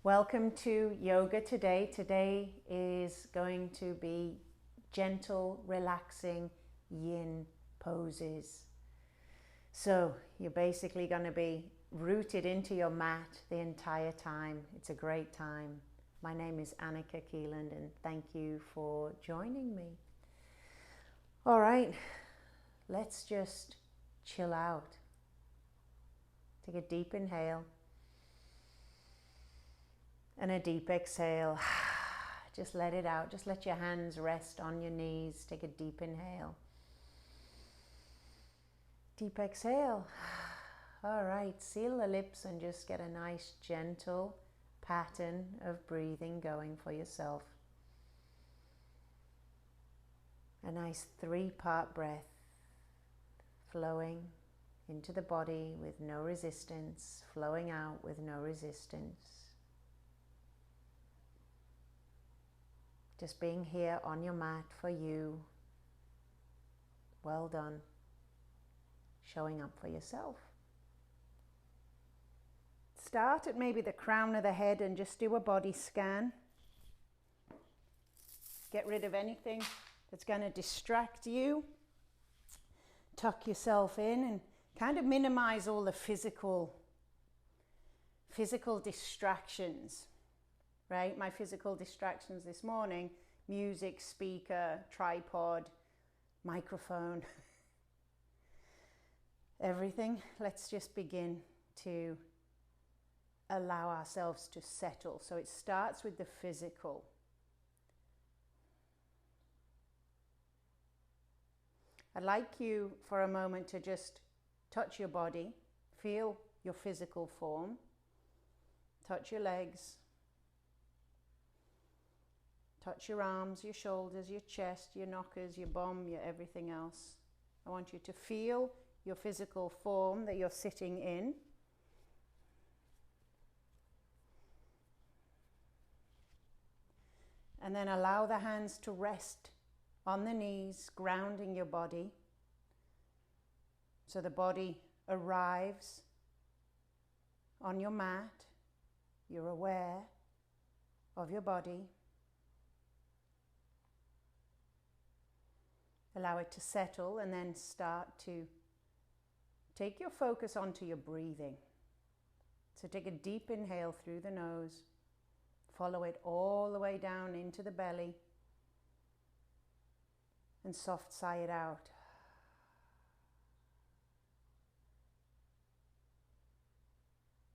Welcome to yoga today. Today is going to be gentle, relaxing yin poses. So you're basically going to be rooted into your mat the entire time. It's a great time. My name is Annika and thank you for joining me. All right, let's just chill out. Take a deep inhale. And a deep exhale. Just let it out. Just let your hands rest on your knees. Take a deep inhale. Deep exhale. All right, seal the lips and just get a nice gentle pattern of breathing going for yourself. A nice 3-part breath flowing into the body with no resistance, flowing out with no resistance. Just being here on your mat for you. Well done. Showing up for yourself. Start at maybe the crown of the head and just do a body scan. Get rid of anything that's going to distract you. Tuck yourself in and kind of minimize all the physical distractions. Right? My physical distractions this morning: music, speaker, tripod, microphone, everything. Let's just begin to allow ourselves to settle. So it starts with the physical. I'd like you for a moment to just touch your body, feel your physical form, touch your legs, touch your arms, your shoulders, your chest, your knockers, your bum, your everything else. I want you to feel your physical form that you're sitting in. And then allow the hands to rest on the knees, grounding your body. So the body arrives on your mat. You're aware of your body. Allow it to settle and then start to take your focus onto your breathing. So take a deep inhale through the nose. Follow it all the way down into the belly. And soft sigh it out.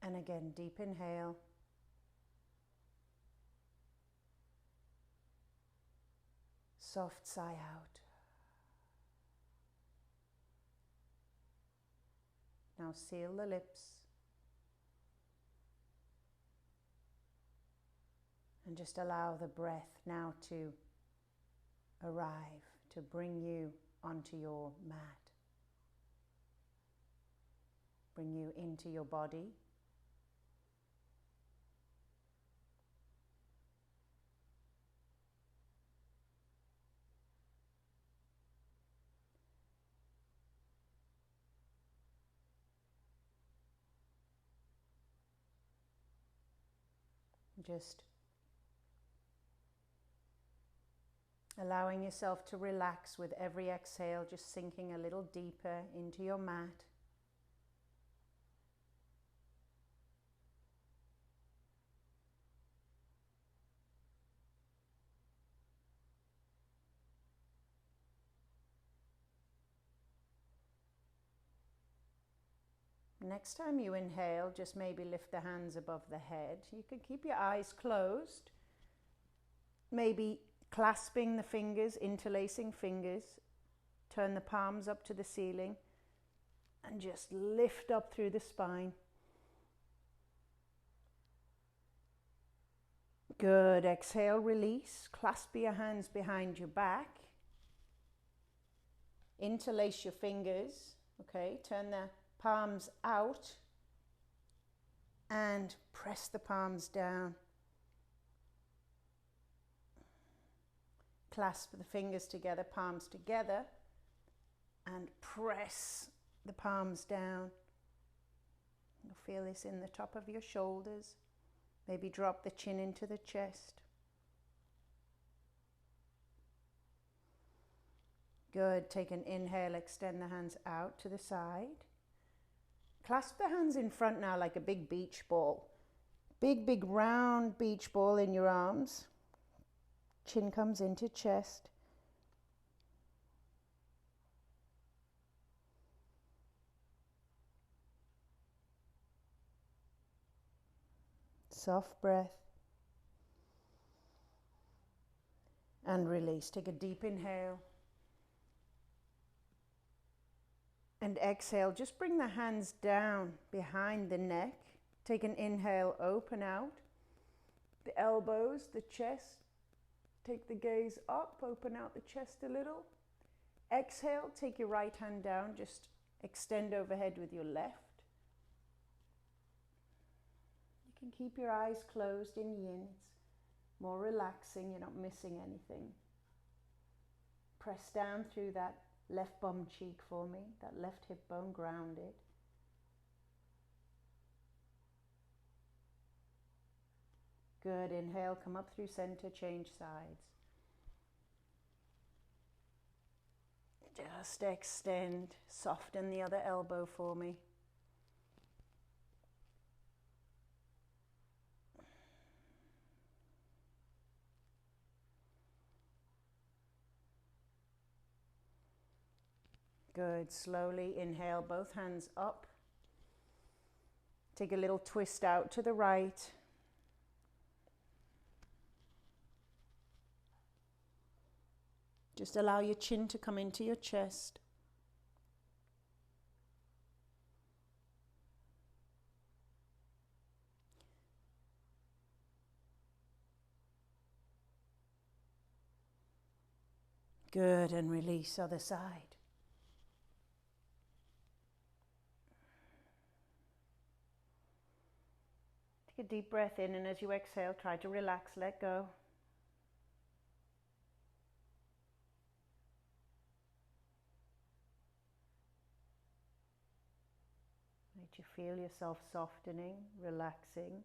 And again, deep inhale. Soft sigh out. Now seal the lips and just allow the breath now to arrive, to bring you onto your mat. Bring you into your body. Just allowing yourself to relax with every exhale, just sinking a little deeper into your mat. Next time you inhale, just maybe lift the hands above the head. You can keep your eyes closed, maybe clasping the fingers, interlacing fingers. Turn the palms up to the ceiling and just lift up through the spine. Good. Exhale, release. Clasp your hands behind your back. Interlace your fingers. Okay, turn the palms out and press the palms down. Clasp the fingers together, palms together, and press the palms down. You'll feel this in the top of your shoulders, Maybe drop the chin into the chest. Good. Take an inhale, extend the hands out to the side. Clasp the hands in front now like a big beach ball. Big, big round beach ball in your arms. Chin comes into chest. Soft breath. And release. Take a deep inhale. And exhale. Just bring the hands down behind the neck. Take an inhale, open out. The elbows, the chest. Take the gaze up, open out the chest a little. Exhale, take your right hand down. Just extend overhead with your left. You can keep your eyes closed in yin. It's more relaxing, you're not missing anything. Press down through that left bum cheek for me, that left hip bone grounded. Good, inhale, come up through center, change sides. Just extend, soften the other elbow for me. Good, slowly inhale, both hands up. Take a little twist out to the right. Just allow your chin to come into your chest. Good, and release other side. Take a deep breath in, and as you exhale, try to relax, let go. Let you feel yourself softening, relaxing.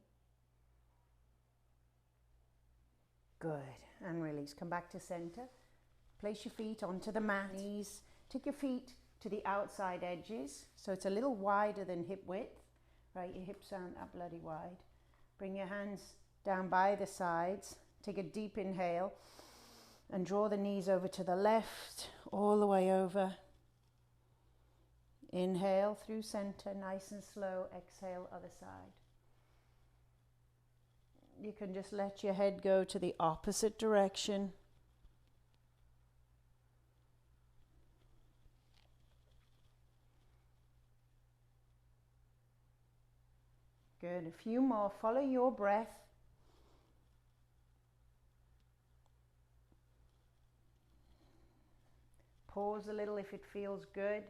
Good, and release. Come back to center. Place your feet onto the mat. Knees. Take your feet to the outside edges, so it's a little wider than hip width. Right, your hips aren't that bloody wide. Bring your hands down by the sides. Take a deep inhale and draw the knees over to the left, all the way over. Inhale through center, nice and slow. Exhale, other side. You can just let your head go to the opposite direction. Good, a few more. Follow your breath. Pause a little if it feels good.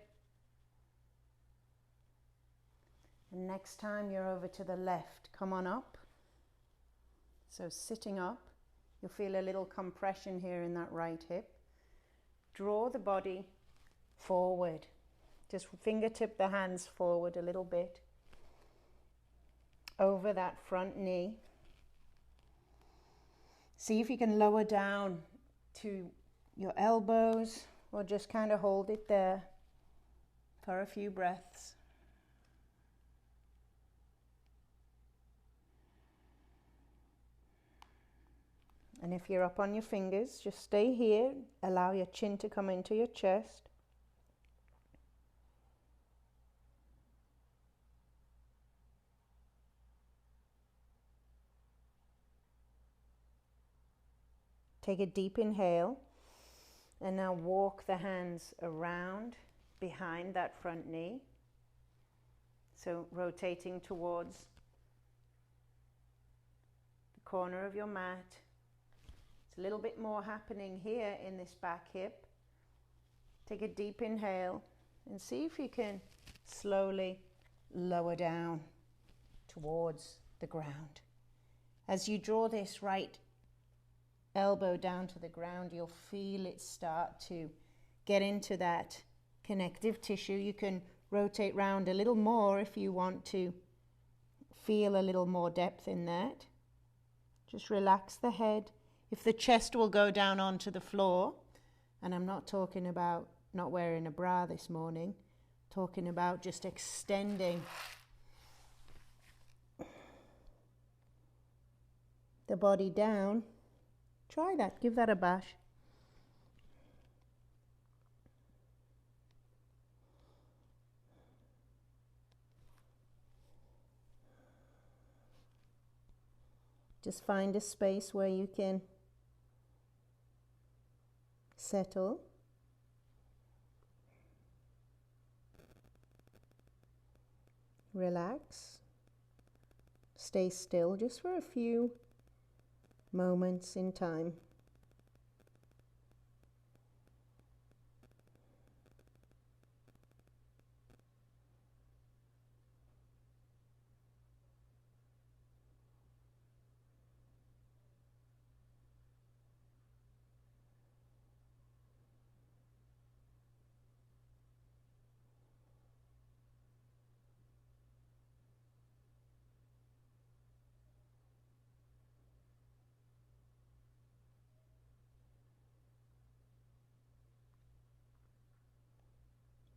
And next time you're over to the left, come on up. So sitting up, you'll feel a little compression here in that right hip. Draw the body forward. Just fingertip the hands forward a little bit. Over that front knee. See if you can lower down to your elbows or just kind of hold it there for a few breaths. And if you're up on your fingers, just stay here. Allow your chin to come into your chest. Take a deep inhale, and now walk the hands around behind that front knee. So rotating towards the corner of your mat. It's a little bit more happening here in this back hip. Take a deep inhale and see if you can slowly lower down towards the ground. As you draw this right elbow down to the ground, you'll feel it start to get into that connective tissue. You can rotate round a little more if you want to feel a little more depth in that. Just relax the head. If the chest will go down onto the floor, and I'm not talking about not wearing a bra this morning, talking about just extending the body down. Try that, give that a bash. Just find a space where you can settle. Relax. Stay still just for a few moments in time.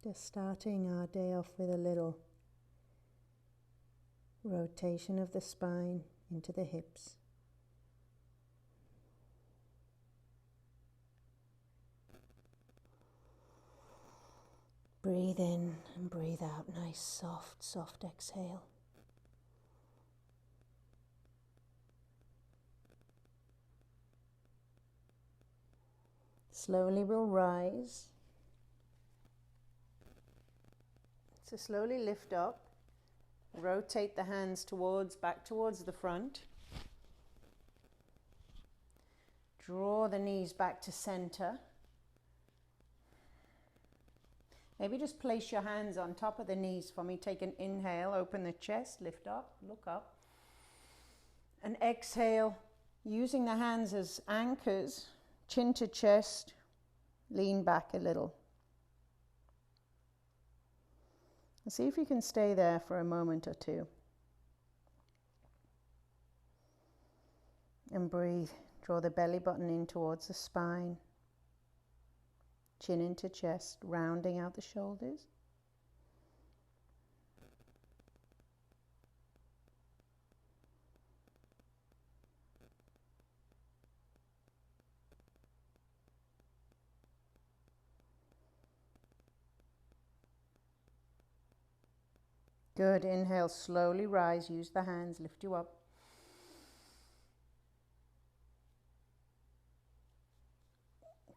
Just starting our day off with a little rotation of the spine into the hips. Breathe in and breathe out. Nice, soft, soft exhale. Slowly we'll rise. So slowly lift up, rotate the hands back towards the front. Draw the knees back to center. Maybe just place your hands on top of the knees for me. Take an inhale, open the chest, lift up, look up. And exhale, using the hands as anchors, chin to chest, lean back a little. And see if you can stay there for a moment or two. And breathe. Draw the belly button in towards the spine. Chin into chest, rounding out the shoulders. Good. Inhale, slowly rise. Use the hands, lift you up.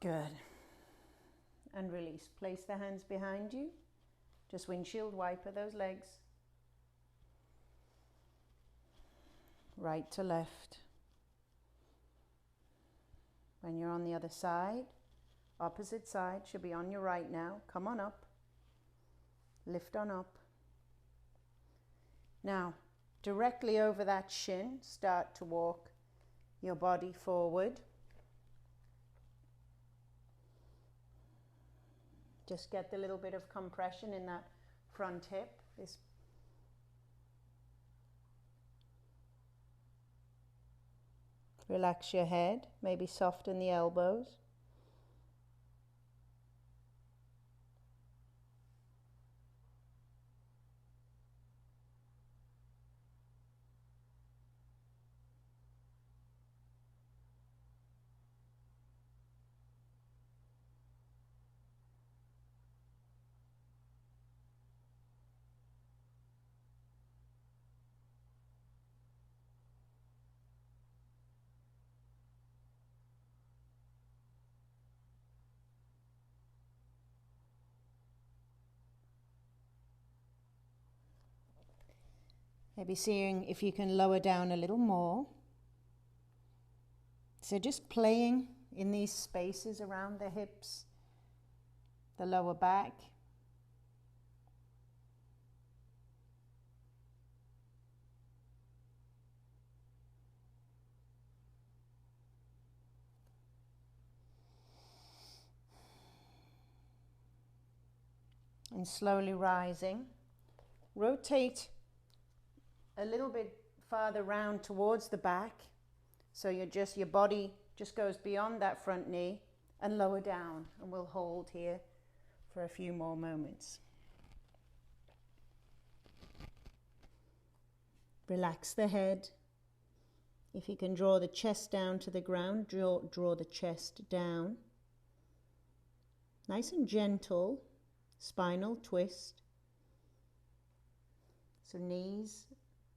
Good. And release. Place the hands behind you. Just windshield wiper those legs. Right to left. When you're on the other side, opposite side should be on your right now. Come on up. Lift on up. Now, directly over that shin, start to walk your body forward. Just get the little bit of compression in that front hip. Relax your head, maybe soften the elbows. Maybe seeing if you can lower down a little more. So just playing in these spaces around the hips, the lower back. And slowly rising. Rotate a little bit farther round towards the back. So your body just goes beyond that front knee and lower down, and we'll hold here for a few more moments. Relax the head. If you can draw the chest down to the ground, draw the chest down. Nice and gentle, spinal twist. So knees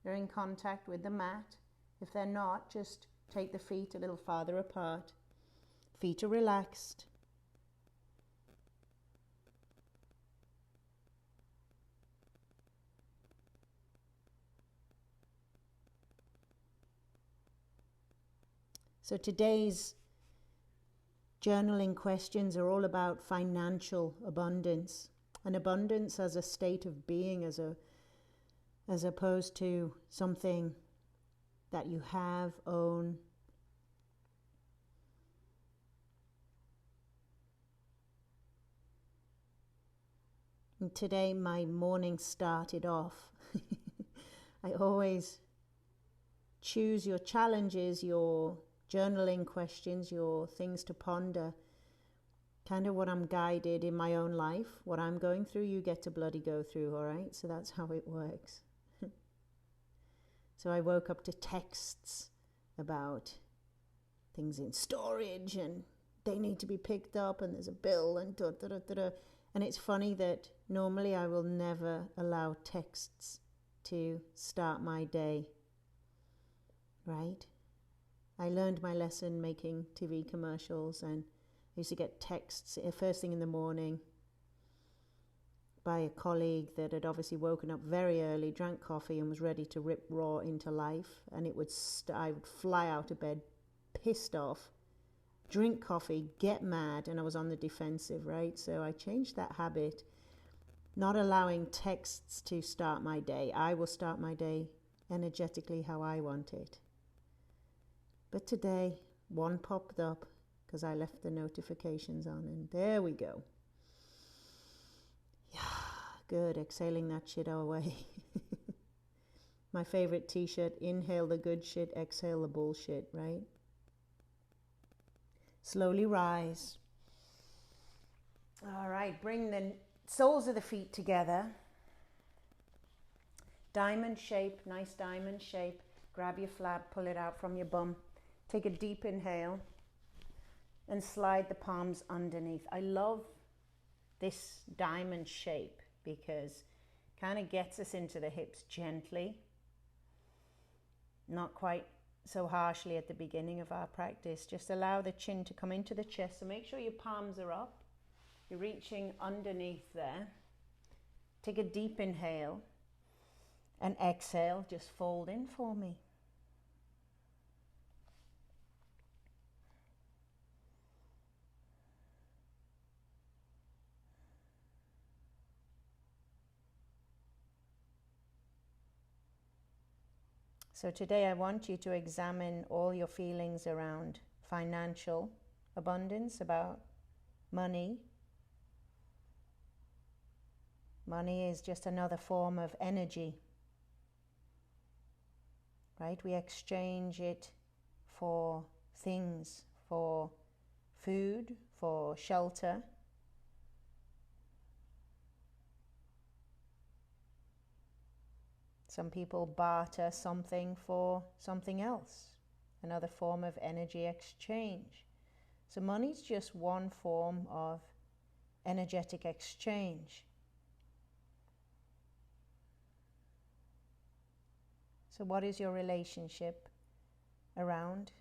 are in contact with the mat. If they're not, just take the feet a little farther apart. Feet are relaxed. So today's journaling questions are all about financial abundance, and abundance as a state of being, as opposed to something that you have, own. And today my morning started off. I always choose your challenges, your journaling questions, your things to ponder, kind of what I'm guided in my own life. What I'm going through, you get to bloody go through, all right? So that's how it works. So I woke up to texts about things in storage and they need to be picked up and there's a bill and da da da da da. And it's funny that normally I will never allow texts to start my day, right? I learned my lesson making TV commercials, and I used to get texts first thing in the morning by a colleague that had obviously woken up very early, drank coffee and was ready to rip raw into life. And it would I would fly out of bed pissed off, drink coffee, get mad, and I was on the defensive, right? So I changed that habit, not allowing texts to start my day. I will start my day energetically how I want it. But today, one popped up because I left the notifications on, and there we go. Yeah, good, exhaling that shit away. My favorite t-shirt, inhale the good shit, exhale the bullshit, right? Slowly rise. All right, bring the soles of the feet together. Diamond shape, nice diamond shape. Grab your flab, pull it out from your bum. Take a deep inhale and slide the palms underneath. I love this diamond shape because it kind of gets us into the hips gently, not quite so harshly at the beginning of our practice. Just allow the chin to come into the chest. So make sure your palms are up. You're reaching underneath there. Take a deep inhale and exhale. Just fold in for me. So today I want you to examine all your feelings around financial abundance, about money. Money is just another form of energy, right? We exchange it for things, for food, for shelter. Some people barter something for something else, another form of energy exchange. So money is just one form of energetic exchange. So what is your relationship around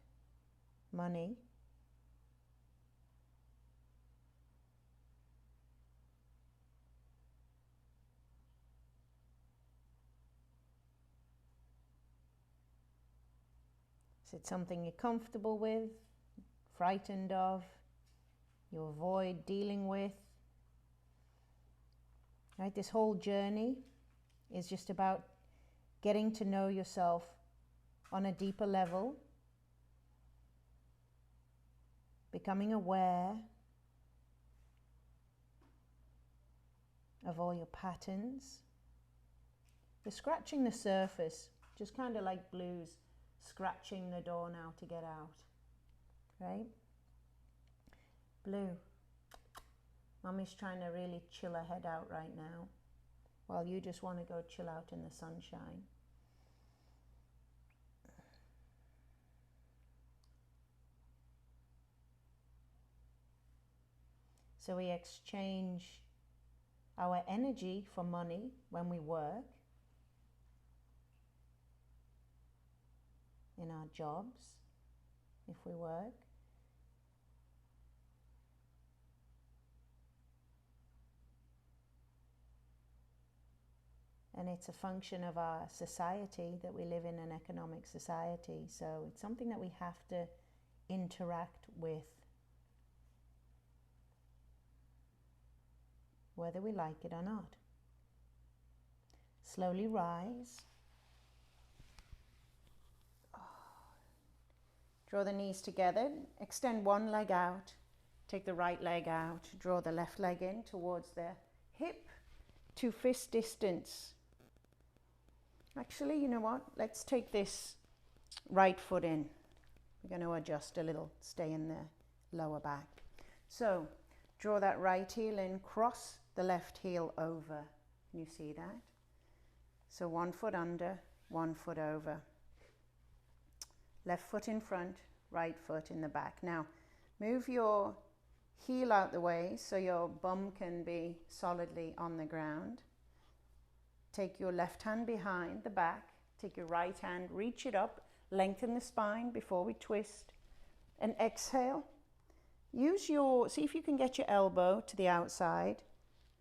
money? Is it something you're comfortable with, frightened of, you avoid dealing with? Right? This whole journey is just about getting to know yourself on a deeper level, becoming aware of all your patterns. You're scratching the surface, just kind of like blues, scratching the door now to get out. Right? Blue. Mummy's trying to really chill her head out right now, while you just want to go chill out in the sunshine. So we exchange our energy for money when we work, in our jobs, if we work. And it's a function of our society that we live in an economic society. So it's something that we have to interact with, whether we like it or not. Slowly rise. Draw the knees together. Extend one leg out. Take the right leg out. Draw the left leg in towards the hip to fist distance. Actually, you know what? Let's take this right foot in. We're going to adjust a little, stay in the lower back. So, draw that right heel in, cross the left heel over. Can you see that? So 1 foot under, 1 foot over. Left foot in front, right foot in the back. Now, move your heel out the way so your bum can be solidly on the ground. Take your left hand behind the back. Take your right hand, reach it up, lengthen the spine before we twist. And exhale. See if you can get your elbow to the outside.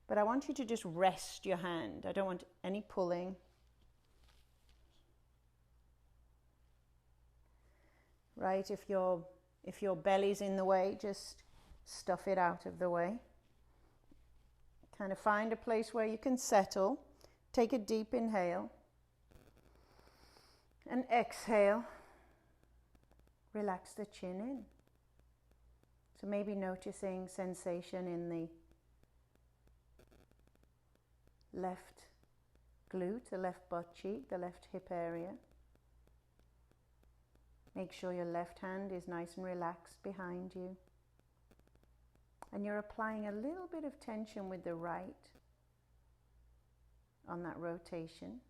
But I want you to just rest your hand. I don't want any pulling. Right, if your belly's in the way, just stuff it out of the way. Kind of find a place where you can settle. Take a deep inhale. And exhale. Relax the chin in. So maybe noticing sensation in the left glute, the left butt cheek, the left hip area. Make sure your left hand is nice and relaxed behind you. And you're applying a little bit of tension with the right on that rotation.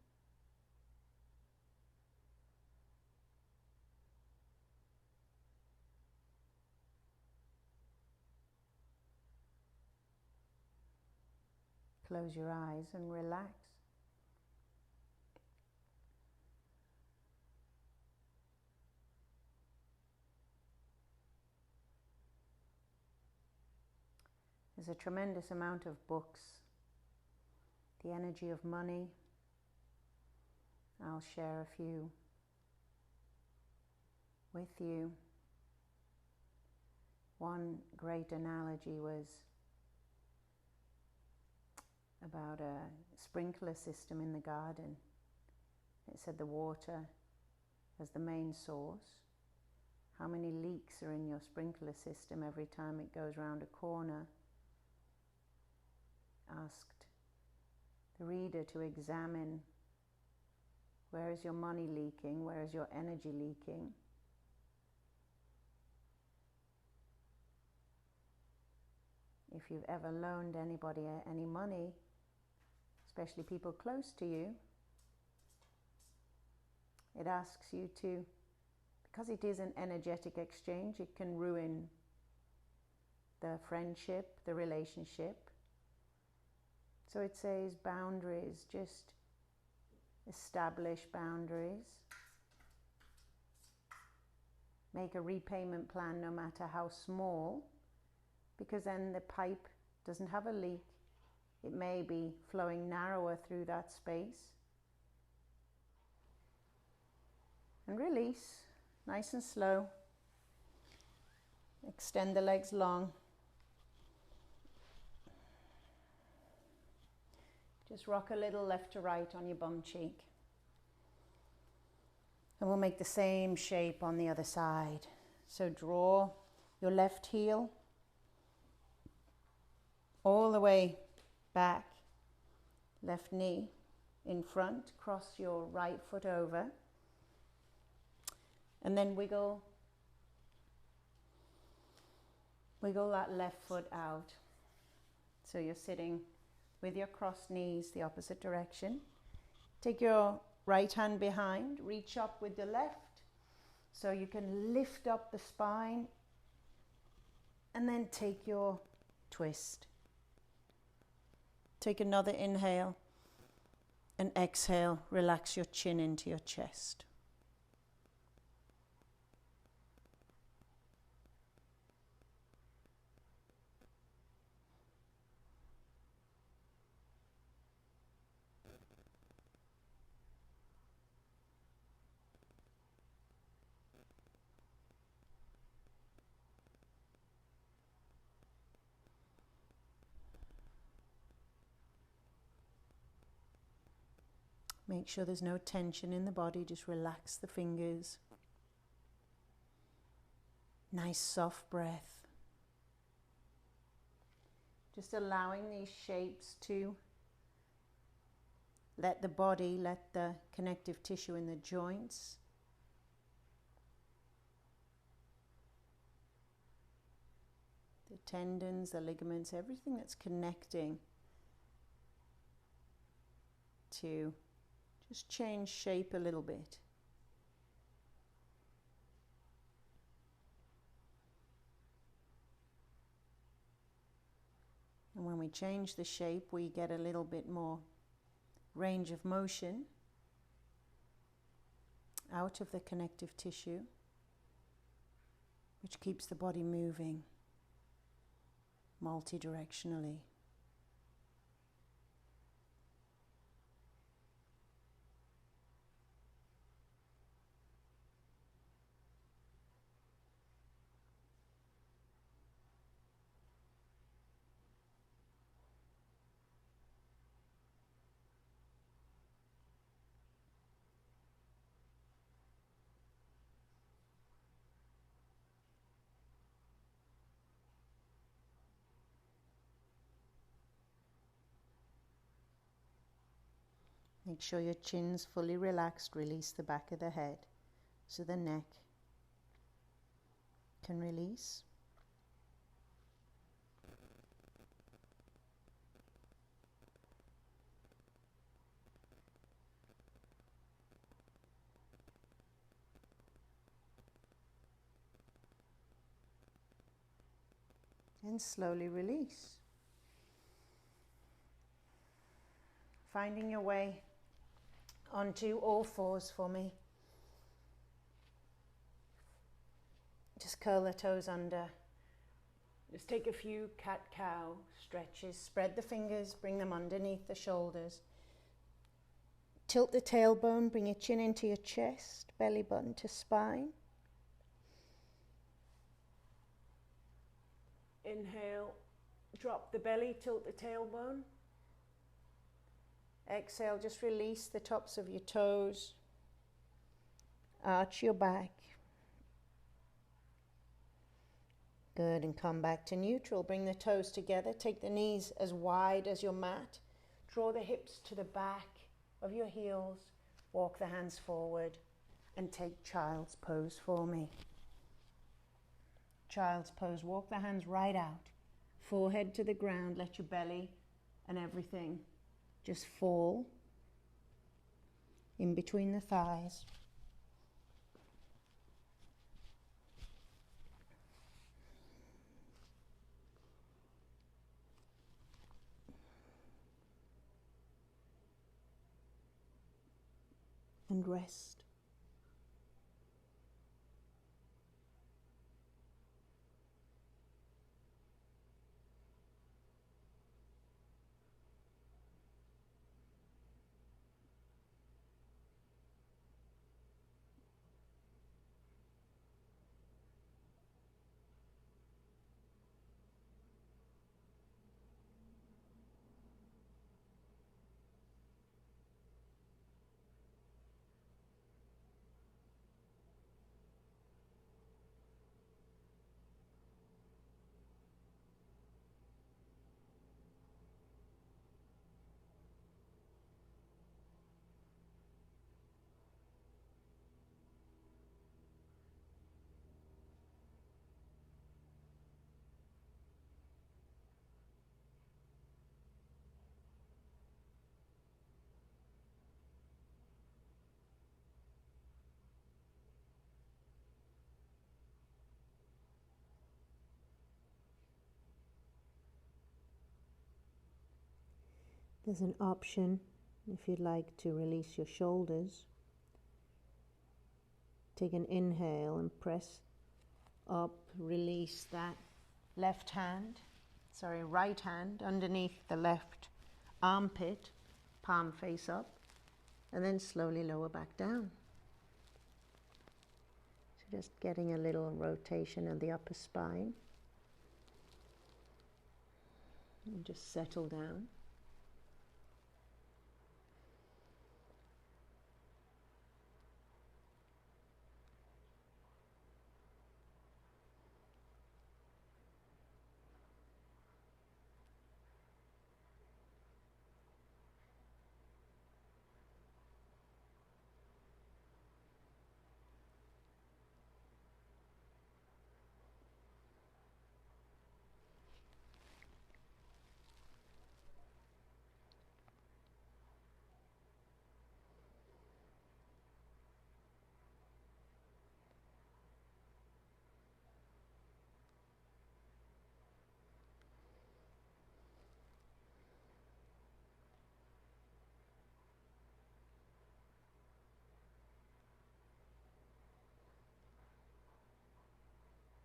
Close your eyes and relax. There's a tremendous amount of books. The Energy of Money. I'll share a few with you. One great analogy was about a sprinkler system in the garden. It said the water as the main source. How many leaks are in your sprinkler system every time it goes round a corner? Asked the reader to examine, where is your money leaking, where is your energy leaking? If you've ever loaned anybody any money, especially people close to you, it asks you to, because it is an energetic exchange, it can ruin the friendship, the relationship. So it says boundaries, just establish boundaries. Make a repayment plan no matter how small, because then the pipe doesn't have a leak. It may be flowing narrower through that space. And release, nice and slow. Extend the legs long. Just rock a little left to right on your bum cheek. And we'll make the same shape on the other side. So draw your left heel all the way back, left knee in front, cross your right foot over. And then wiggle that left foot out. So you're sitting with your crossed knees the opposite direction. Take your right hand behind, reach up with the left so you can lift up the spine, and then take your twist. Take another inhale and exhale, relax your chin into your chest. Make sure there's no tension in the body, just relax the fingers. Nice soft breath. Just allowing these shapes to let the body, let the connective tissue in the joints the tendons, the ligaments, everything that's connecting to just change shape a little bit. And when we change the shape, we get a little bit more range of motion out of the connective tissue, which keeps the body moving multi-directionally. Make sure your chin's fully relaxed. Release the back of the head so the neck can release. And slowly release. Finding your way onto all fours for me. Just curl the toes under. Just take a few cat-cow stretches. Spread the fingers, bring them underneath the shoulders. Tilt the tailbone, bring your chin into your chest, belly button to spine. Inhale, drop the belly, tilt the tailbone. Exhale, just release the tops of your toes. Arch your back. Good, and come back to neutral. Bring the toes together. Take the knees as wide as your mat. Draw the hips to the back of your heels. Walk the hands forward and take child's pose for me. Child's pose. Walk the hands right out. Forehead to the ground. Let your belly and everything just fall in between the thighs. And rest. There's an option if you'd like to release your shoulders. Take an inhale and press up, release that right hand underneath the left armpit, palm face up, and then slowly lower back down. So just getting a little rotation of the upper spine. And just settle down.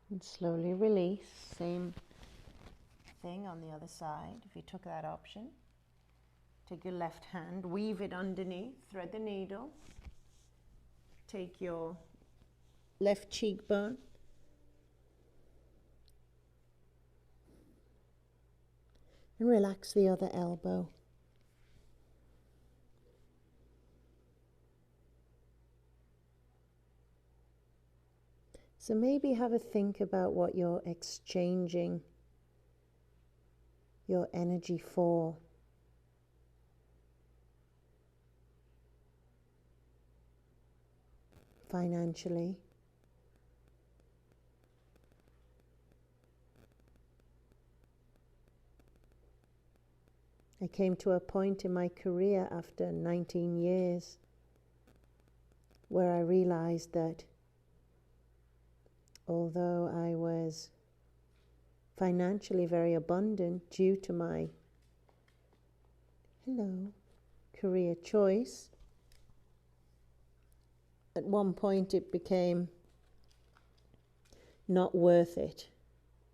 And slowly release. Same thing on the other side. If you took that option, take your left hand, weave it underneath, thread the needle, take your left cheekbone, and relax the other elbow. So maybe have a think about what you're exchanging your energy for. Financially. I came to a point in my career after 19 years where I realized that although I was financially very abundant due to my career choice, at one point it became not worth it,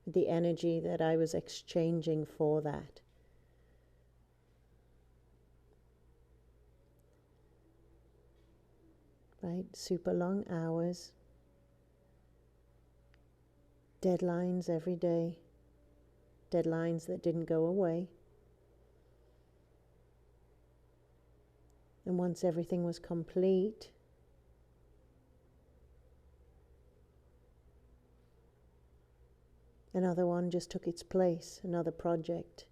the energy that I was exchanging for that. Right? Super long hours, deadlines every day, deadlines that didn't go away. And once everything was complete, another one just took its place, another project.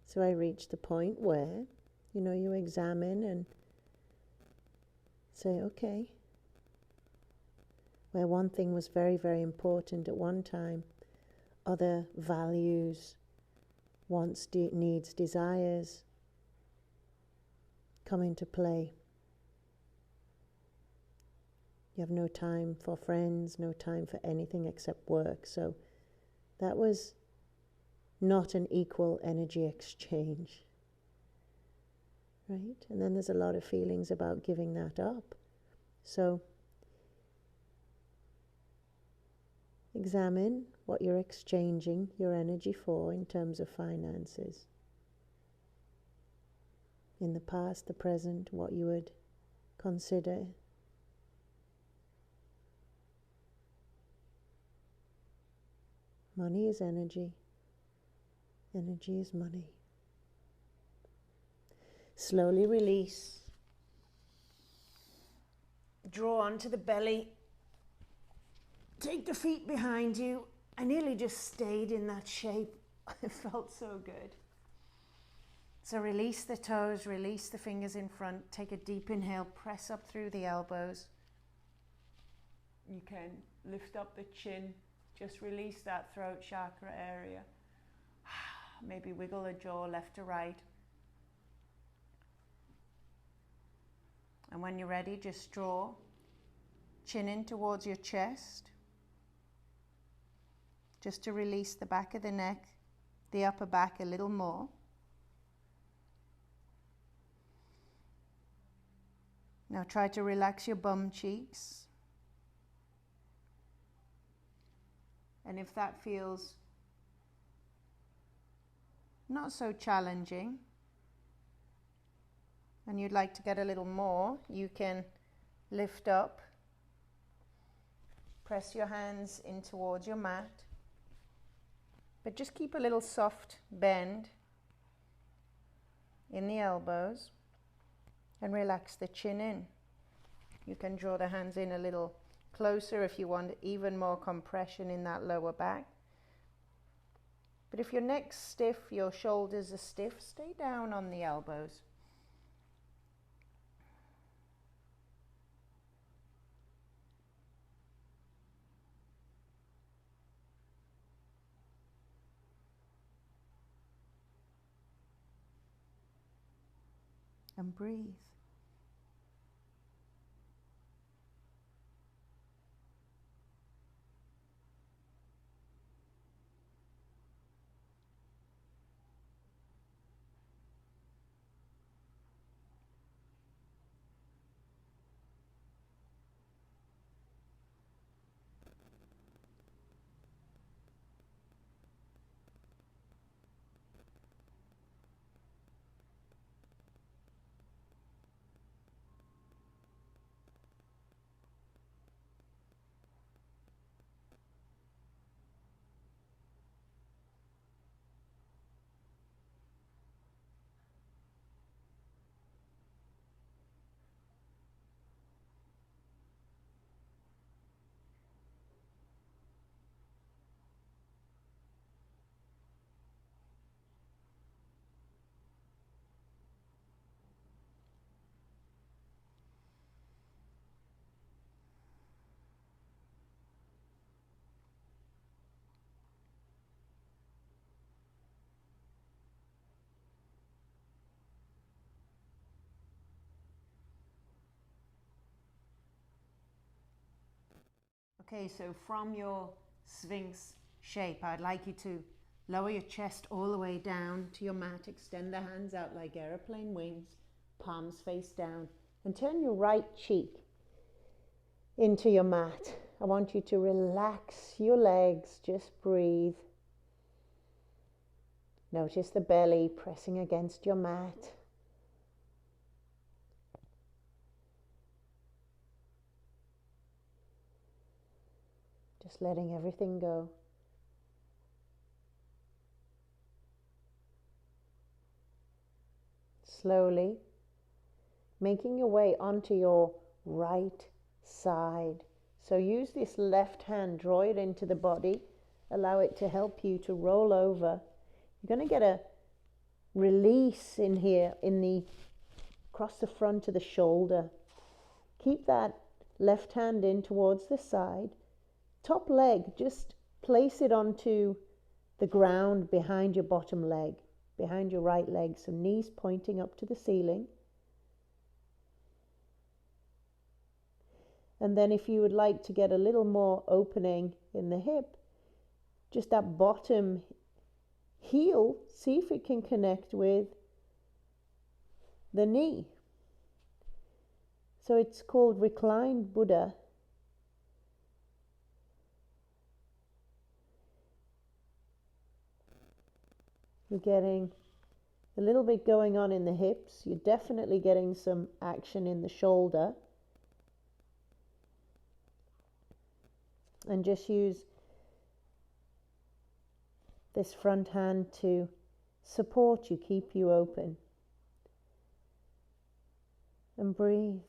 So I reached the point where, you examine and say, okay, where one thing was very, very important at one time, other values, wants, needs, desires come into play. You have no time for friends, no time for anything except work. So that was not an equal energy exchange, right? And then there's a lot of feelings about giving that up. So examine what you're exchanging your energy for in terms of finances. In the past, the present, what you would consider. Money is energy. Energy is money. Slowly release. Draw onto the belly. Take the feet behind you. I nearly just stayed in that shape. It felt so good. So release the toes, release the fingers in front. Take a deep inhale, press up through the elbows. You can lift up the chin. Just release that throat chakra area. Maybe wiggle the jaw left to right. And when you're ready, just draw Chin in towards your chest, just to release the back of the neck, the upper back a little more. Now try to relax your bum cheeks. And if that feels not so challenging, and you'd like to get a little more, you can lift up, press your hands in towards your mat, but just keep a little soft bend in the elbows and relax the chin in. You can draw the hands in a little closer if you want even more compression in that lower back. But if your neck's stiff, your shoulders are stiff, stay down on the elbows. And breathe. Okay, so from your Sphinx shape, I'd like you to lower your chest all the way down to your mat, extend the hands out like airplane wings, palms face down, and turn your right cheek into your mat. I want you to relax your legs, just breathe. Notice the belly pressing against your mat. Just letting everything go. Slowly making your way onto your right side. So use this left hand, draw it into the body, allow it to help you to roll over. You're going to get a release in here, across the front of the shoulder. Keep that left hand in towards the side. Top leg, just place it onto the ground behind your bottom leg, behind your right leg, so knees pointing up to the ceiling. And then if you would like to get a little more opening in the hip, just that bottom heel, see if it can connect with the knee. So it's called reclined Buddha. You're getting a little bit going on in the hips. You're definitely getting some action in the shoulder. And just use this front hand to support you, keep you open. And breathe.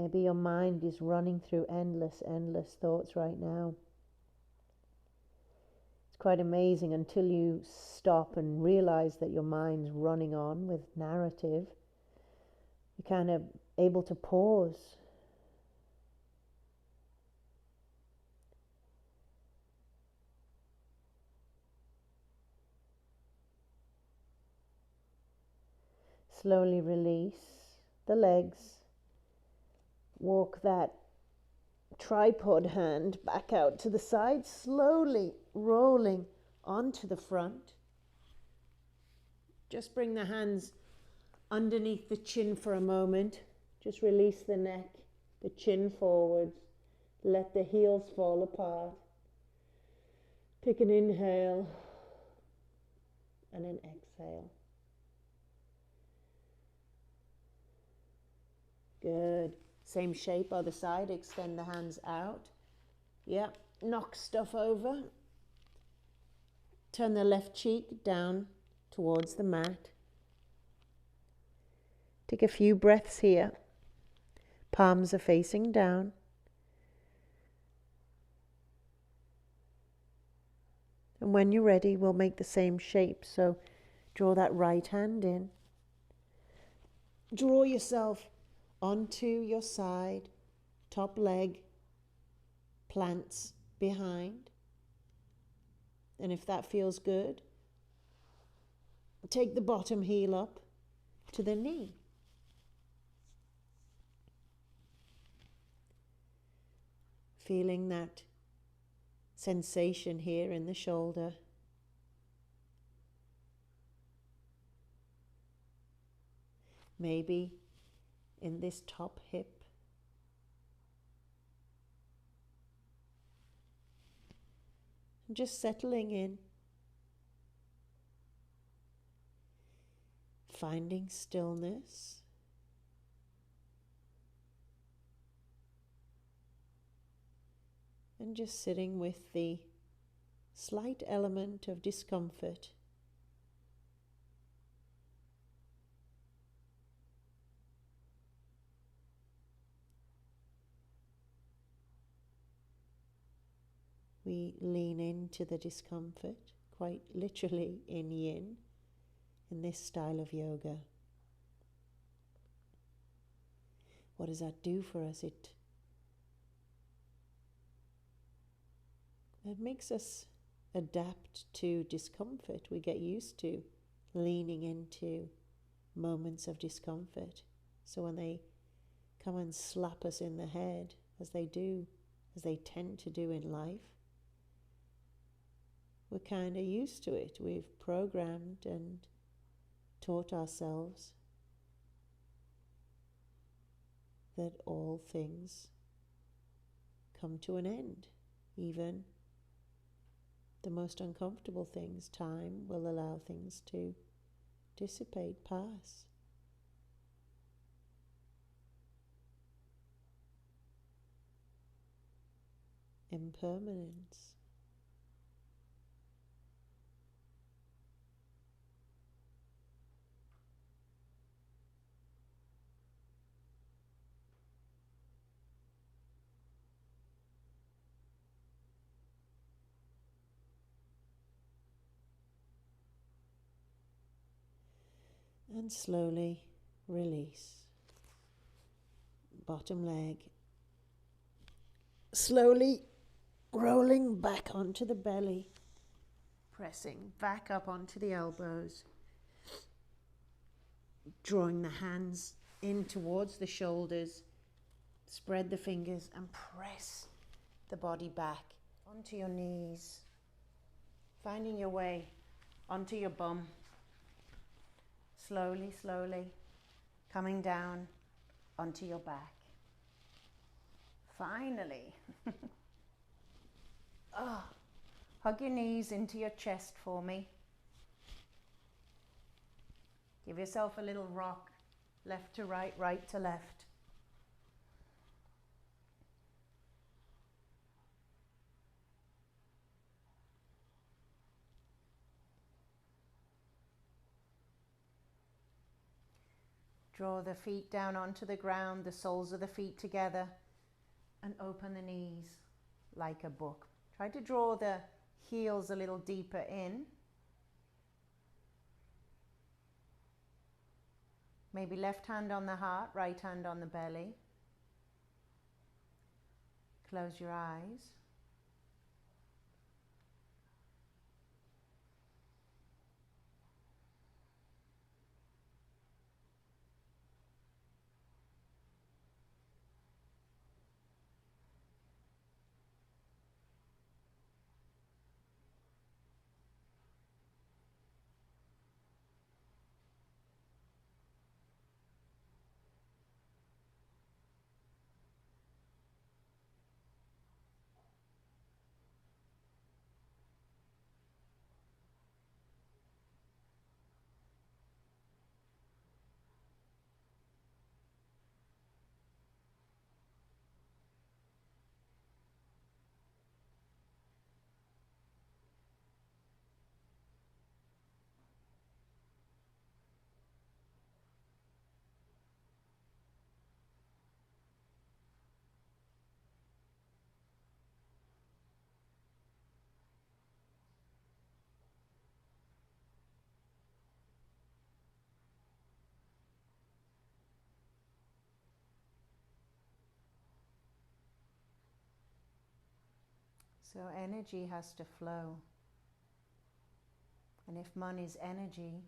Maybe your mind is running through endless thoughts right now. It's quite amazing until you stop and realize that your mind's running on with narrative. You're kind of able to pause. Slowly release the legs. Walk that tripod hand back out to the side, slowly rolling onto the front. Just bring the hands underneath the chin for a moment. Just release the neck, the chin forwards. Let the heels fall apart. Take an inhale and an exhale. Good. Same shape, other side. Extend the hands out. Yep. Knock stuff over. Turn the left cheek down towards the mat. Take a few breaths here. Palms are facing down. And when you're ready, we'll make the same shape. So draw that right hand in. Draw yourself onto your side, top leg plants behind. And if that feels good, take the bottom heel up to the knee. Feeling that sensation here in the shoulder. Maybe in this top hip. And just settling in. Finding stillness. And just sitting with the slight element of discomfort. We lean into the discomfort, quite literally in yin, in this style of yoga. What does that do for us? It makes us adapt to discomfort. We get used to leaning into moments of discomfort. So when they come and slap us in the head, as they do, as they tend to do in life, we're kind of used to it. We've programmed and taught ourselves that all things come to an end. Even the most uncomfortable things, time will allow things to dissipate, pass. Impermanence. And slowly release. Bottom leg. Slowly rolling back onto the belly. Pressing back up onto the elbows. Drawing the hands in towards the shoulders. Spread the fingers and press the body back onto your knees. Finding your way onto your bum. Slowly, slowly coming down onto your back. Finally. Hug your knees into your chest for me. Give yourself a little rock, left to right, right to left. Draw the feet down onto the ground, the soles of the feet together, and open the knees like a book. Try to draw the heels a little deeper in. Maybe left hand on the heart, right hand on the belly. Close your eyes. So energy has to flow. And if money is energy,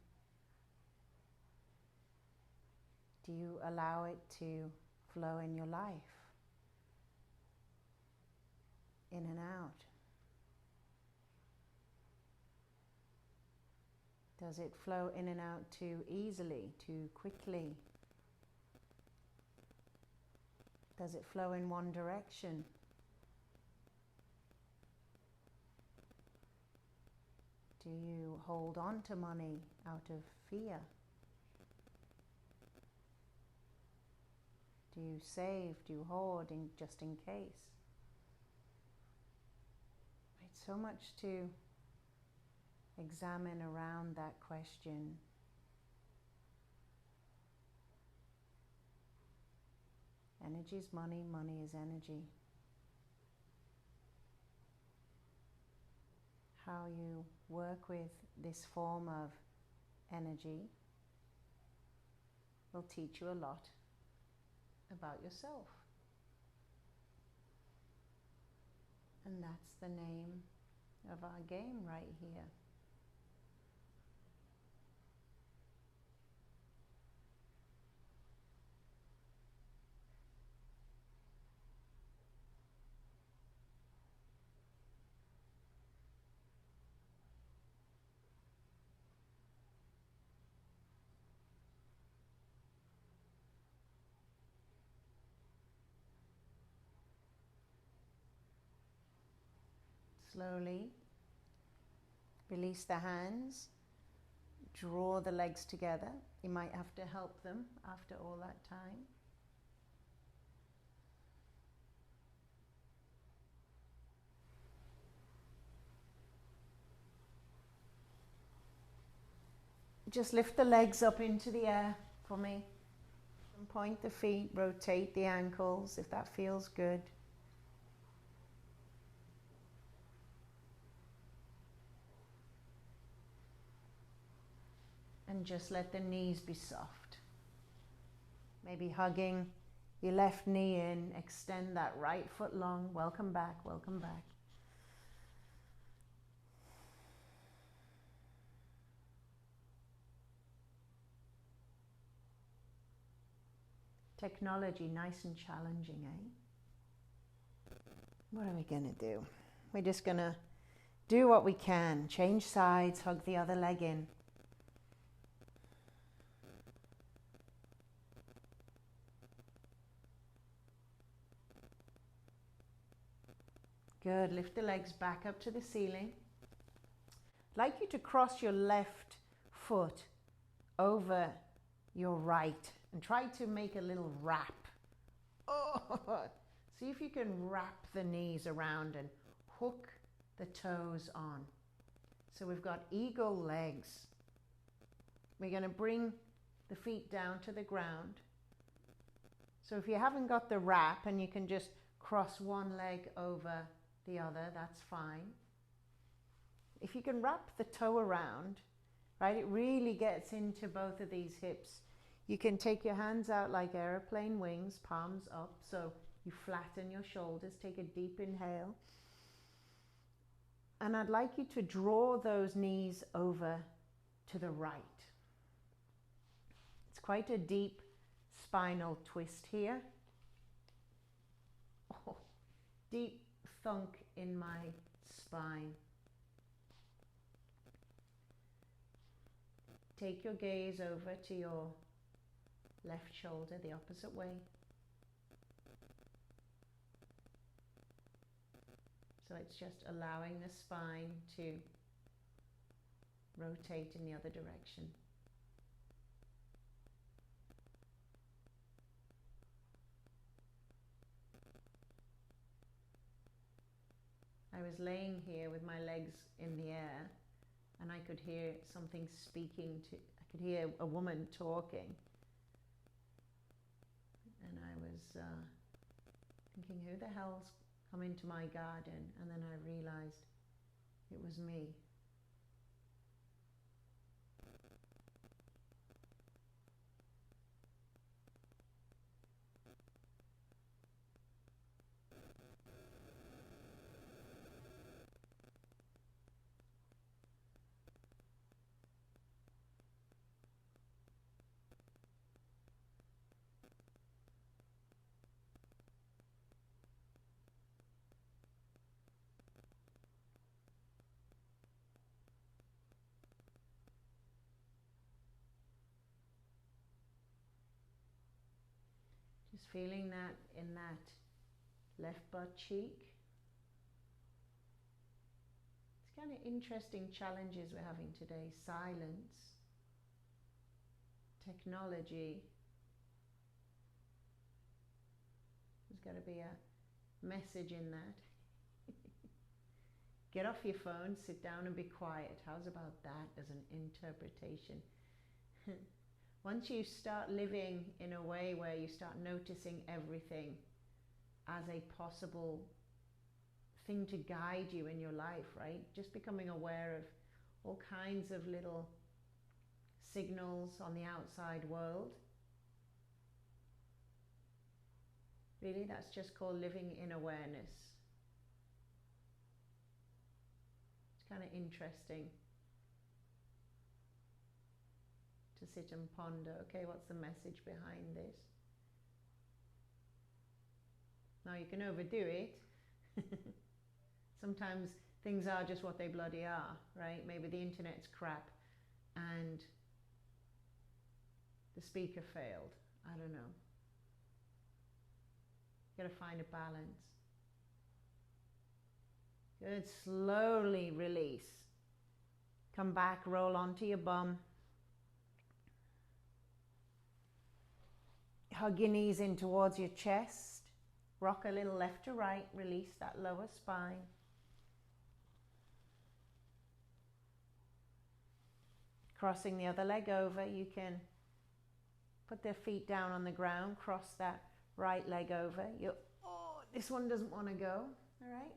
do you allow it to flow in your life? In and out. Does it flow in and out too easily, too quickly? Does it flow in one direction? Do you hold on to money out of fear? Do you save? Do you hoard just in case? Right, so much to examine around that question. Energy is money, money is energy. How you work with this form of energy will teach you a lot about yourself. And that's the name of our game right here. Slowly release the hands, draw the legs together. You might have to help them after all that time. Just lift the legs up into the air for me. And point the feet, rotate the ankles if that feels good. And just let the knees be soft. Maybe hugging your left knee in, extend that right foot long. Welcome back, welcome back. Technology, nice and challenging, eh? What are we going to do? We're just going to do what we can. Change sides, hug the other leg in. Good, lift the legs back up to the ceiling. I'd like you to cross your left foot over your right and try to make a little wrap. Oh, see if you can wrap the knees around and hook the toes on. So we've got eagle legs. We're going to bring the feet down to the ground. So if you haven't got the wrap and you can just cross one leg over the other, that's fine. If you can wrap the toe around, right, it really gets into both of these hips. You can take your hands out like airplane wings, palms up, so you flatten your shoulders. Take a deep inhale. And I'd like you to draw those knees over to the right. It's quite a deep spinal twist here. Oh, deep thunk in my spine. Take your gaze over to your left shoulder, the opposite way. So it's just allowing the spine to rotate in the other direction. I was laying here with my legs in the air and I could hear something speaking to, I could hear a woman talking. And I was thinking, who the hell's come into my garden? And then I realized it was me. Just feeling that in that left butt cheek. It's kind of interesting challenges we're having today. Silence, technology. There's got to be a message in that. Get off your phone, sit down and be quiet. How's about that as an interpretation? Once you start living in a way where you start noticing everything as a possible thing to guide you in your life, right? Just becoming aware of all kinds of little signals on the outside world. Really, that's just called living in awareness. It's kind of interesting to sit and ponder, okay, what's the message behind this? Now you can overdo it. Sometimes things are just what they bloody are, right? Maybe the internet's crap and the speaker failed. I don't know. You gotta find a balance. Good, slowly release. Come back, roll onto your bum. Hug your knees in towards your chest. Rock a little left to right. Release that lower spine. Crossing the other leg over, you can put their feet down on the ground. Cross that right leg over. Oh, this one doesn't want to go. All right,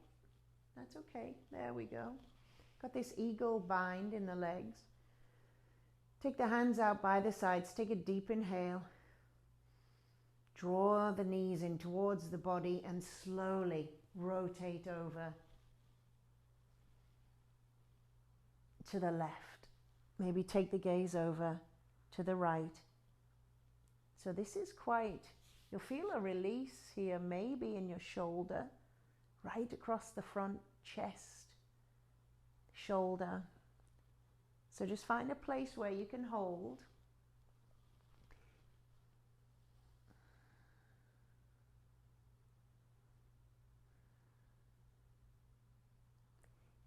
that's okay. There we go. Got this eagle bind in the legs. Take the hands out by the sides. Take a deep inhale. Draw the knees in towards the body and slowly rotate over to the left. Maybe take the gaze over to the right. So this is quite, you'll feel a release here, maybe in your shoulder, right across the front chest, shoulder. So just find a place where you can hold.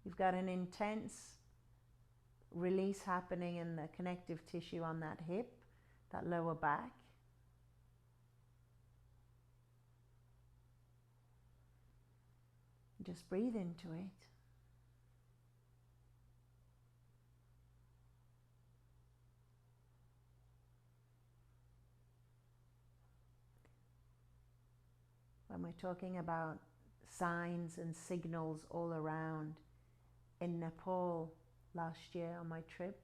You've got an intense release happening in the connective tissue on that hip, that lower back. Just breathe into it. And we're talking about signs and signals all around. In Nepal last year on my trip,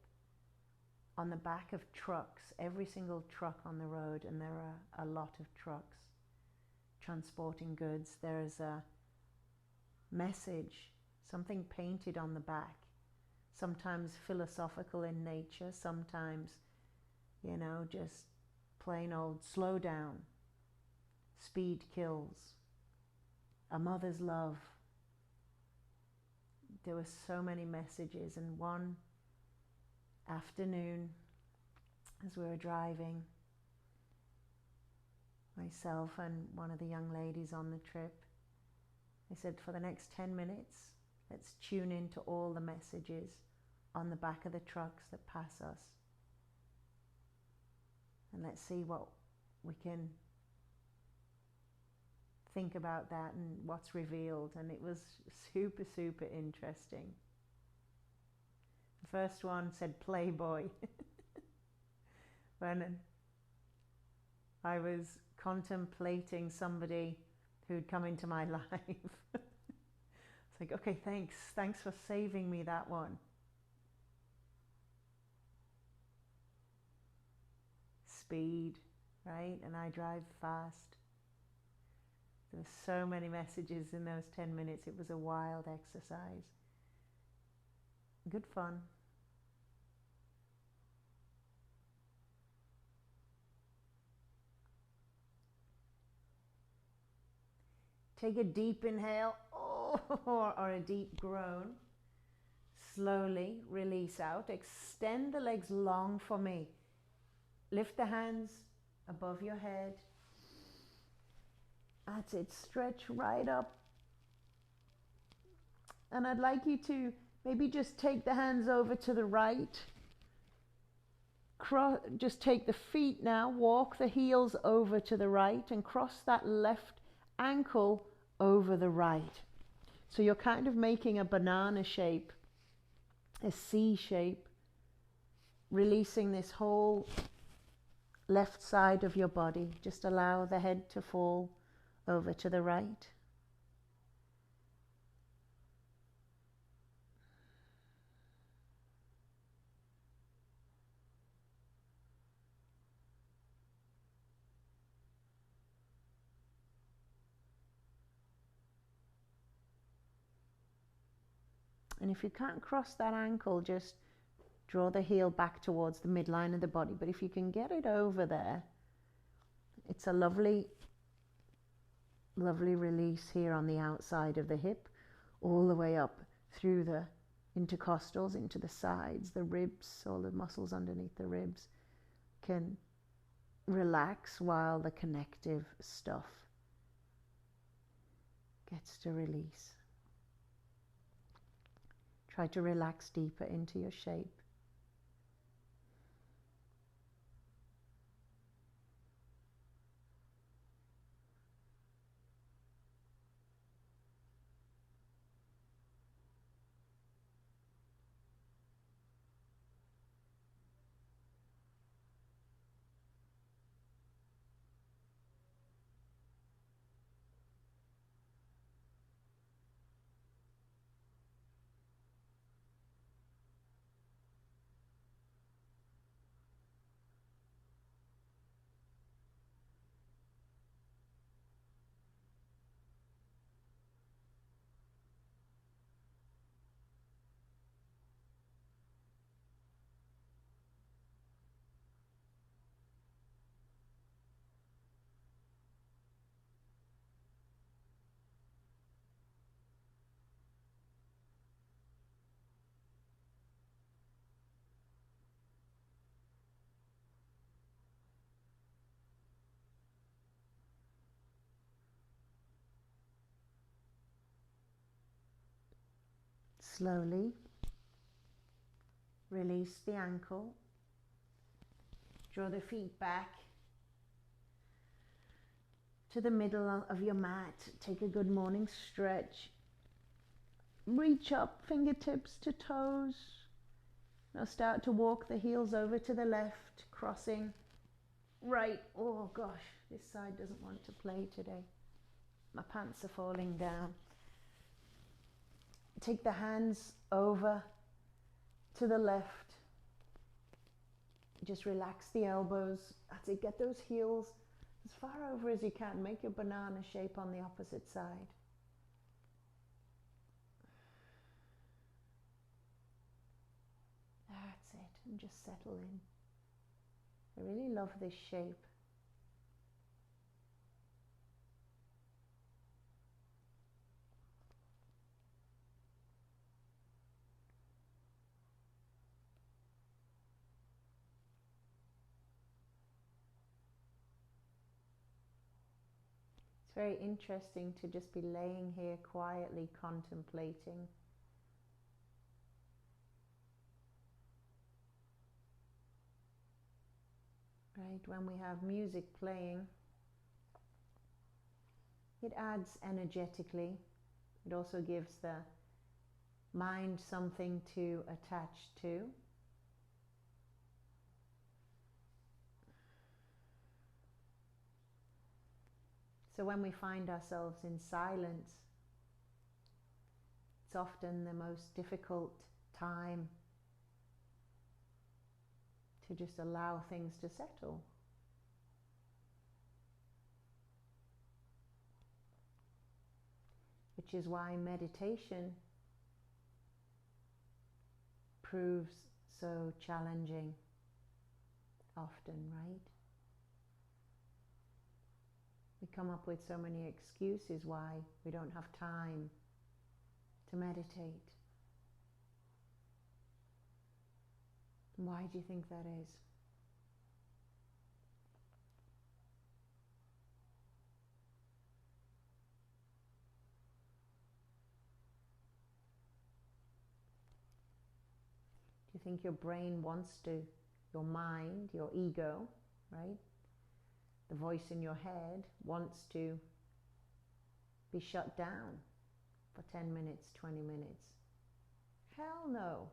on the back of trucks, every single truck on the road, and there are a lot of trucks transporting goods, there's a message, something painted on the back, sometimes philosophical in nature, sometimes, you know, just plain old slow down, speed kills, a mother's love. There were so many messages, and one afternoon as we were driving, myself and one of the young ladies on the trip, I said, for the next 10 minutes, let's tune into all the messages on the back of the trucks that pass us. And let's see what we can think about that and what's revealed. And it was super, super interesting. The first one said Playboy. When I was contemplating somebody who'd come into my life. It's like, okay, thanks for saving me that one. Speed, right? And I drive fast. There were so many messages in those 10 minutes. It was a wild exercise. Good fun. Take a deep inhale, or a deep groan. Slowly release out. Extend the legs long for me. Lift the hands above your head. That's it. Stretch right up. And I'd like you to maybe just take the hands over to the right. Just take the feet now. Walk the heels over to the right and cross that left ankle over the right. So you're kind of making a banana shape, a C shape, releasing this whole left side of your body. Just allow the head to fall over to the right. And if you can't cross that ankle, just draw the heel back towards the midline of the body. But if you can get it over there, it's a lovely, lovely release here on the outside of the hip, all the way up through the intercostals, into the sides, the ribs, all the muscles underneath the ribs can relax while the connective stuff gets to release. Try to relax deeper into your shape. Slowly release the ankle. Draw the feet back to the middle of your mat. Take a good morning stretch. Reach up, fingertips to toes. Now start to walk the heels over to the left, crossing right. Oh gosh, this side doesn't want to play today. My pants are falling down. Take the hands over to the left. Just relax the elbows. That's it. Get those heels as far over as you can. Make your banana shape on the opposite side. That's it. And just settle in. I really love this shape. It's very interesting to just be laying here quietly contemplating. Right, when we have music playing, it adds energetically. It also gives the mind something to attach to. So when we find ourselves in silence, it's often the most difficult time to just allow things to settle. Which is why meditation proves so challenging often, right? We come up with so many excuses why we don't have time to meditate. Why do you think that is? Do you think your brain wants to, your mind, your ego, right? The voice in your head wants to be shut down for 10 minutes, 20 minutes? Hell no.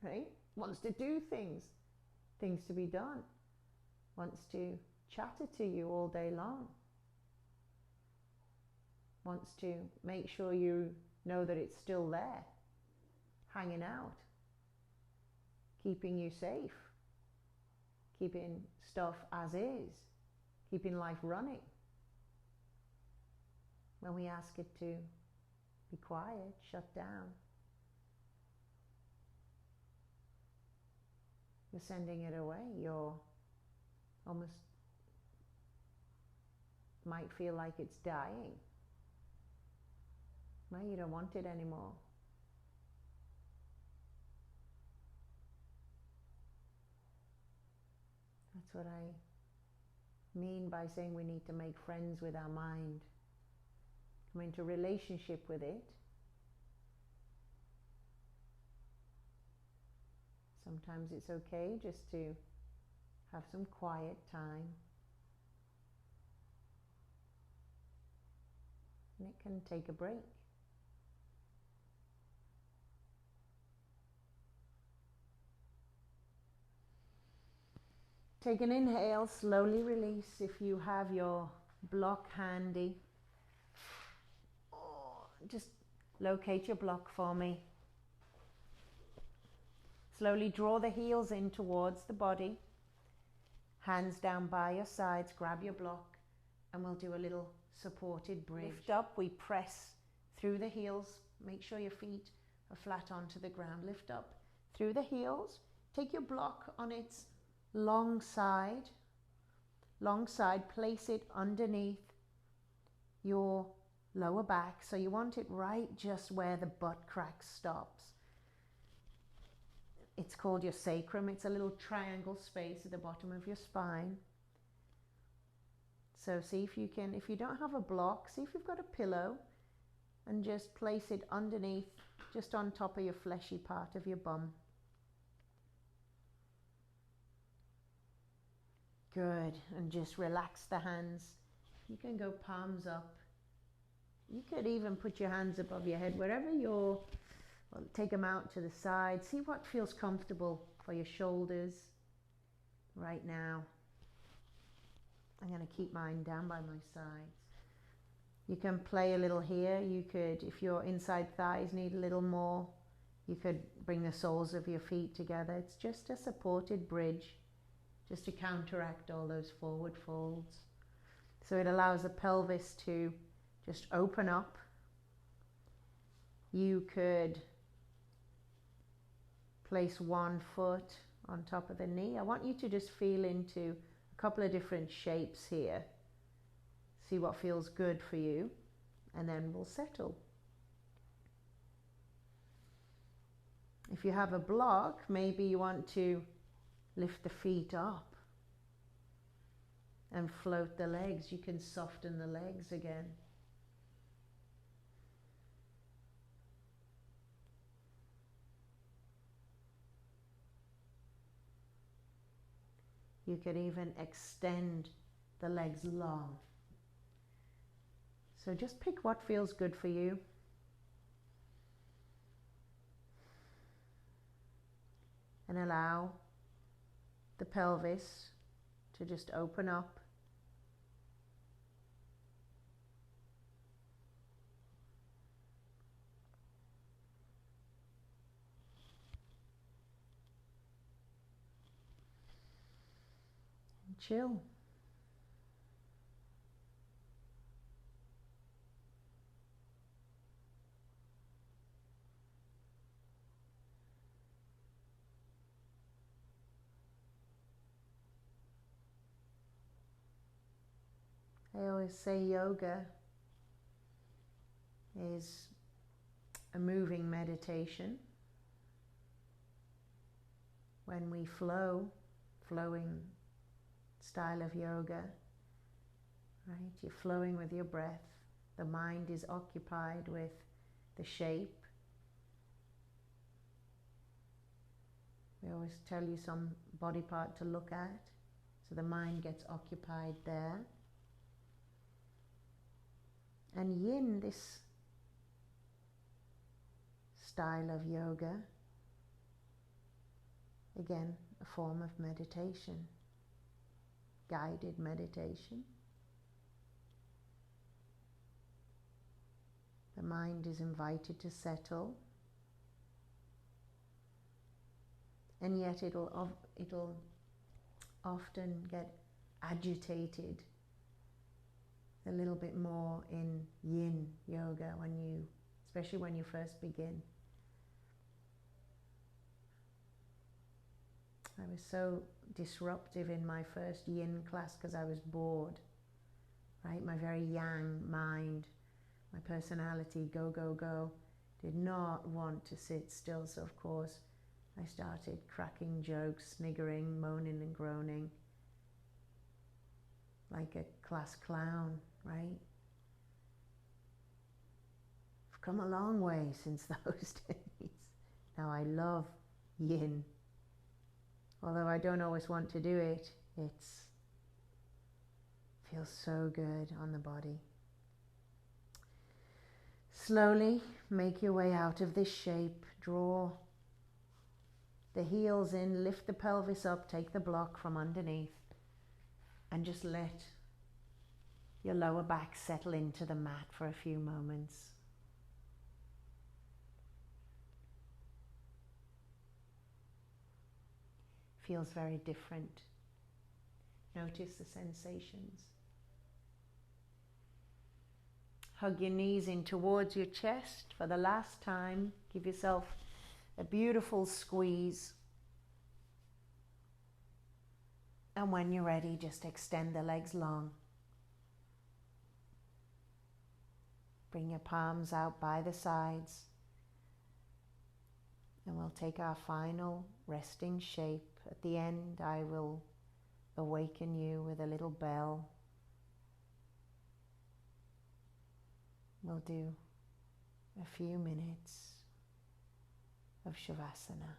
Right? Wants to do things to be done. Wants to chatter to you all day long. Wants to make sure you know that it's still there, hanging out, keeping you safe, keeping stuff as is, keeping life running. When we ask it to be quiet, shut down, you're sending it away. You're almost might feel like it's dying. Well, you don't want it anymore. That's what I mean by saying we need to make friends with our mind. Come into relationship with it. Sometimes it's okay just to have some quiet time. And it can take a break. Take an inhale, slowly release. If you have your block handy, just locate your block for me. Slowly draw the heels in towards the body. Hands down by your sides, grab your block, and we'll do a little supported bridge. Lift up, we press through the heels. Make sure your feet are flat onto the ground. Lift up through the heels. Take your block on its long side, place it underneath your lower back. So you want it right just where the butt crack stops. It's called your sacrum. It's a little triangle space at the bottom of your spine. So see if you can, if you don't have a block, see if you've got a pillow and just place it underneath, just on top of your fleshy part of your bum. Good. And just relax the hands. You can go palms up. You could even put your hands above your head, wherever you're. Well, take them out to the side. See what feels comfortable for your shoulders right now. I'm going to keep mine down by my sides. You can play a little here. You could, if your inside thighs need a little more, you could bring the soles of your feet together. It's just a supported bridge, just to counteract all those forward folds. So it allows the pelvis to just open up. You could place one foot on top of the knee. I want you to just feel into a couple of different shapes here. See what feels good for you, and then we'll settle. If you have a block, maybe you want to lift the feet up and float the legs. You can soften the legs again. You could even extend the legs long. So just pick what feels good for you. And allow the pelvis to just open up. And chill. I always say yoga is a moving meditation. When we flowing style of yoga, right? You're flowing with your breath. The mind is occupied with the shape. We always tell you some body part to look at, so the mind gets occupied there. And yin, this style of yoga, again, a form of meditation, guided meditation. The mind is invited to settle, and yet it'll often get agitated a little bit more in yin yoga, especially when you first begin. I was so disruptive in my first yin class because I was bored, right? My very yang mind, my personality, go, go, go, did not want to sit still. So of course I started cracking jokes, sniggering, moaning and groaning like a class clown, right? I've come a long way since those days. Now I love yin. Although I don't always want to do it, it feels so good on the body. Slowly make your way out of this shape. Draw the heels in, lift the pelvis up, take the block from underneath, and just let your lower back settle into the mat for a few moments. Feels very different. Notice the sensations. Hug your knees in towards your chest for the last time. Give yourself a beautiful squeeze. And when you're ready, just extend the legs long. Bring your palms out by the sides. And we'll take our final resting shape. At the end, I will awaken you with a little bell. We'll do a few minutes of Shavasana.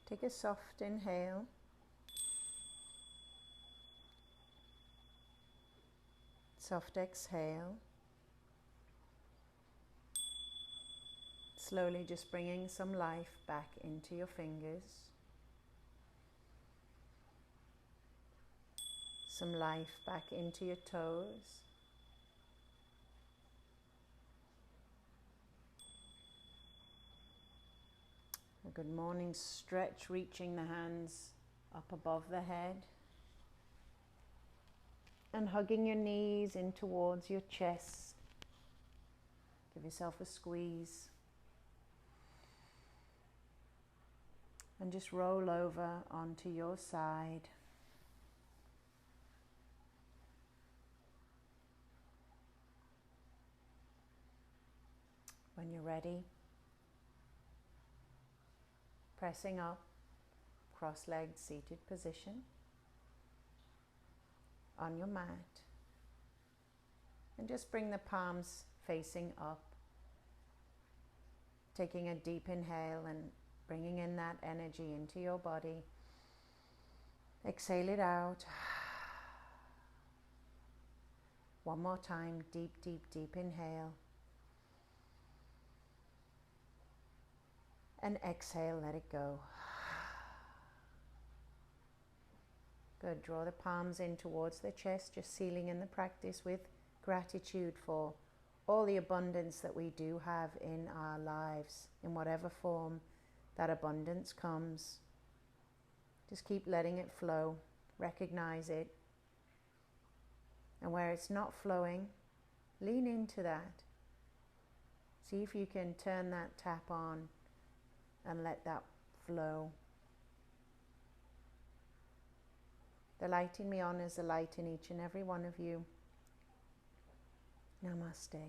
Take a soft inhale. Soft exhale. Slowly just bringing some life back into your fingers. Some life back into your toes. A good morning stretch, reaching the hands up above the head. And hugging your knees in towards your chest. Give yourself a squeeze. And just roll over onto your side. When you're ready, pressing up, cross-legged seated position on your mat. And just bring the palms facing up. Taking a deep inhale and bringing in that energy into your body. Exhale it out. One more time, deep, deep, deep inhale. And exhale, let it go. Good, draw the palms in towards the chest, just sealing in the practice with gratitude for all the abundance that we do have in our lives, in whatever form that abundance comes. Just keep letting it flow, recognize it. And where it's not flowing, lean into that. See if you can turn that tap on and let that flow. The light in me honors the light in each and every one of you. Namaste.